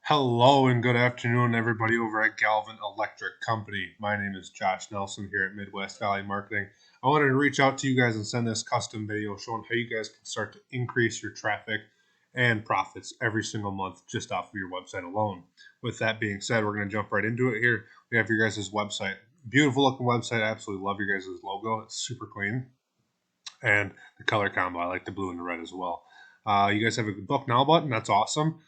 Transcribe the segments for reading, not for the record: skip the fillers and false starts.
Hello and good afternoon, everybody over at Galvin Electric Company. My name is Josh Nelson here at Midwest Valley Marketing. I wanted to reach out to you guys and send this custom video showing how you guys can start to increase your traffic and profits every single month just off of your website alone. With that being said, we're going to jump right into it here. We have your guys' website. Beautiful looking website. I absolutely love your guys' logo. It's super clean. And the color combo. I like the blue and the red as well. You guys have a book now button. That's awesome.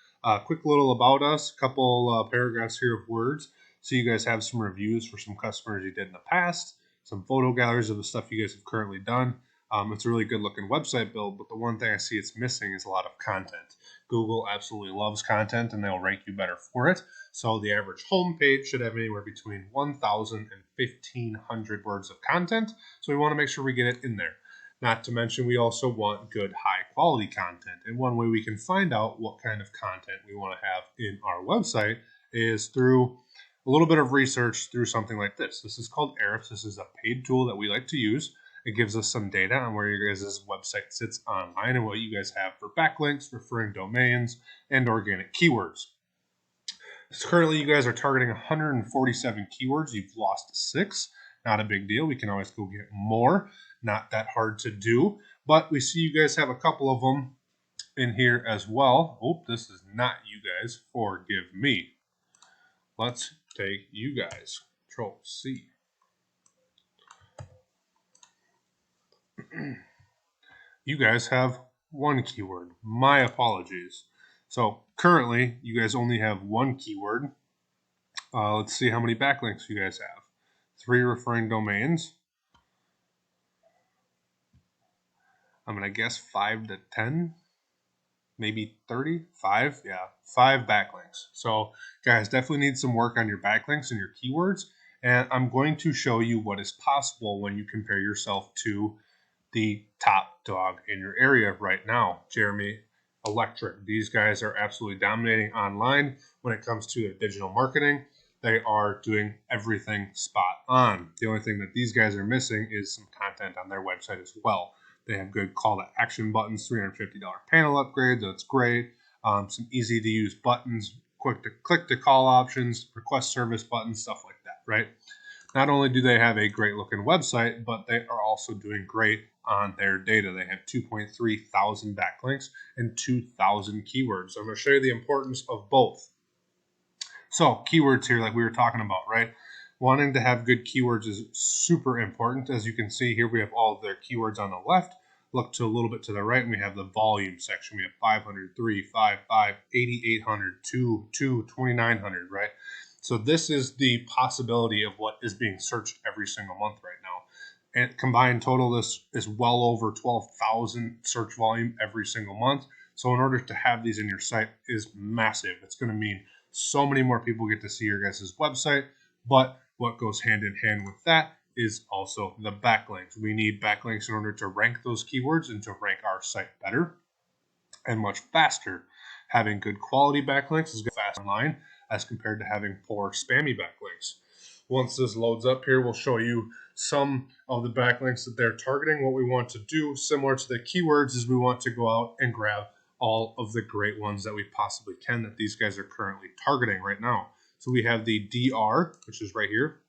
Quick little about us, a couple paragraphs here of words. So you guys have some reviews for some customers you did in the past, some photo galleries of the stuff you guys have currently done. It's a really good looking website build, but the one thing I see it's missing is a lot of content. Google absolutely loves content and they'll rank you better for it. So the average home page should have anywhere between 1,000 and 1,500 words of content. So we want to make sure we get it in there. Not to mention, we also want good, high quality content. And one way we can find out what kind of content we want to have in our website is through a little bit of research through something like this. This is called Ahrefs. This is a paid tool that we like to use. It gives us some data on where your guys' website sits online and what you guys have for backlinks, referring domains, and organic keywords. So currently, you guys are targeting 147 keywords. You've lost 6. Not a big deal. We can always go get more. Not that hard to do, but we see you guys have a couple of them in here as well. Oh, this is not you guys. Forgive me. Let's take you guys. Control C. You guys have one keyword. My apologies. So currently, you guys only have one keyword. Let's see how many backlinks you guys have. 3 referring domains. I'm going to guess 5 to 10, maybe 30, 5. Yeah, 5 backlinks. So guys, definitely need some work on your backlinks and your keywords. And I'm going to show you what is possible when you compare yourself to the top dog in your area right now, Galvin Electric. These guys are absolutely dominating online when it comes to their digital marketing. They are doing everything spot on. The only thing that these guys are missing is some content on their website as well. They have good call to action buttons, $350 panel upgrades. That's great. Some easy to use buttons, quick to click to call options, request service buttons, stuff like that, right? Not only do they have a great looking website, but they are also doing great on their data. They have 2.3 thousand backlinks and 2,000 keywords. So I'm going to show you the importance of both. So keywords here, like we were talking about, right? Wanting to have good keywords is super important. As you can see here, we have all of their keywords on the left. Look to a little bit to the right, and we have the volume section. We have 500, 3, 5, 5, 8,800, 2, 2, 2,900, right? So this is the possibility of what is being searched every single month right now. And combined total, this is well over 12,000 search volume every single month. So in order to have these in your site is massive. It's going to mean so many more people get to see your guys' website, but what goes hand in hand with that is also the backlinks. We need backlinks in order to rank those keywords and to rank our site better and much faster. Having good quality backlinks is fast online as compared to having poor spammy backlinks. Once this loads up here, we'll show you some of the backlinks that they're targeting. What we want to do, similar to the keywords, is we want to go out and grab all of the great ones that we possibly can that these guys are currently targeting right now. So we have the DR, which is right here.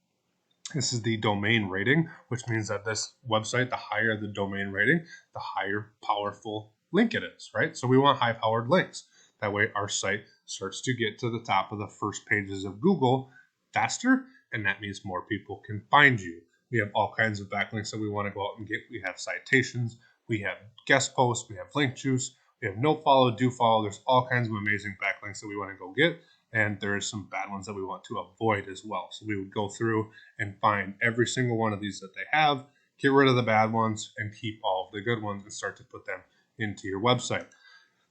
This is the domain rating, which means that this website, the higher the domain rating, the higher powerful link it is, right? So we want high-powered links. That way our site starts to get to the top of the first pages of Google faster, and that means more people can find you. We have all kinds of backlinks that we want to go out and get. We have citations, we have guest posts, we have link juice, we have no follow, do follow. There's all kinds of amazing backlinks that we want to go get. And there is some bad ones that we want to avoid as well. So we would go through and find every single one of these that they have, get rid of the bad ones, and keep all of the good ones and start to put them into your website.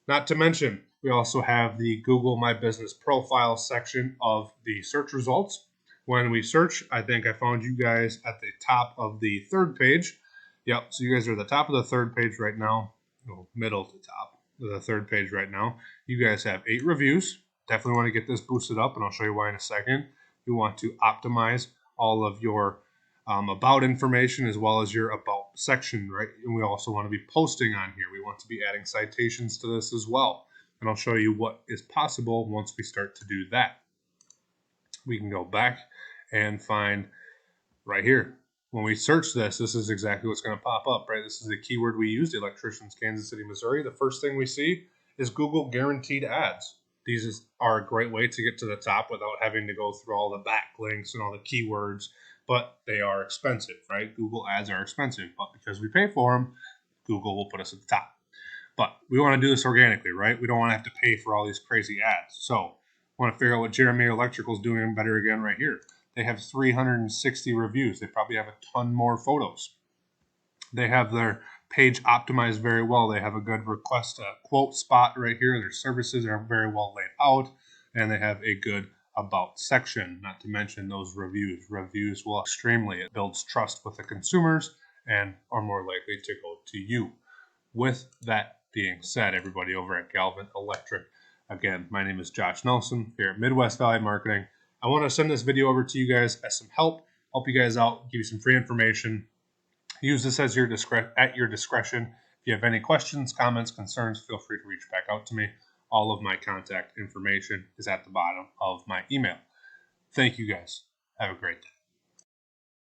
Not to mention, we also have the Google My Business Profile section of the search results. When we search, I think I found you guys at the top of the 3rd page. Yep, so you guys are at the top of the 3rd page right now. Well, middle to top of the 3rd page right now. You guys have 8 reviews. Definitely want to get this boosted up, and I'll show you why in a second. You want to optimize all of your about information as well as your about section, right? And we also want to be posting on here. We want to be adding citations to this as well. And I'll show you what is possible once we start to do that. We can go back and find right here. When we search this, this is exactly what's going to pop up, right? This is the keyword we used, electricians, Kansas City, Missouri. The first thing we see is Google guaranteed ads. These are a great way to get to the top without having to go through all the backlinks and all the keywords, but they are expensive, right? Google ads are expensive, but because we pay for them, Google will put us at the top. But we want to do this organically, right? We don't want to have to pay for all these crazy ads. So I want to figure out what Jeremy Electrical is doing better again right here. They have 360 reviews. They probably have a ton more photos. They have their page optimized very well. They have a good request quote spot right here. Their services are very well laid out, and they have a good about section, not to mention those reviews. Reviews will extremely, it builds trust with the consumers and are more likely to go to you. With that being said, everybody over at Galvin Electric, again, my name is Josh Nelson here at Midwest Valley Marketing. I want to send this video over to you guys as some help you guys out, give you some free information. Use this as at your discretion. If you have any questions, comments, concerns, feel free to reach back out to me. All of my contact information is at the bottom of my email. Thank you guys. Have a great day.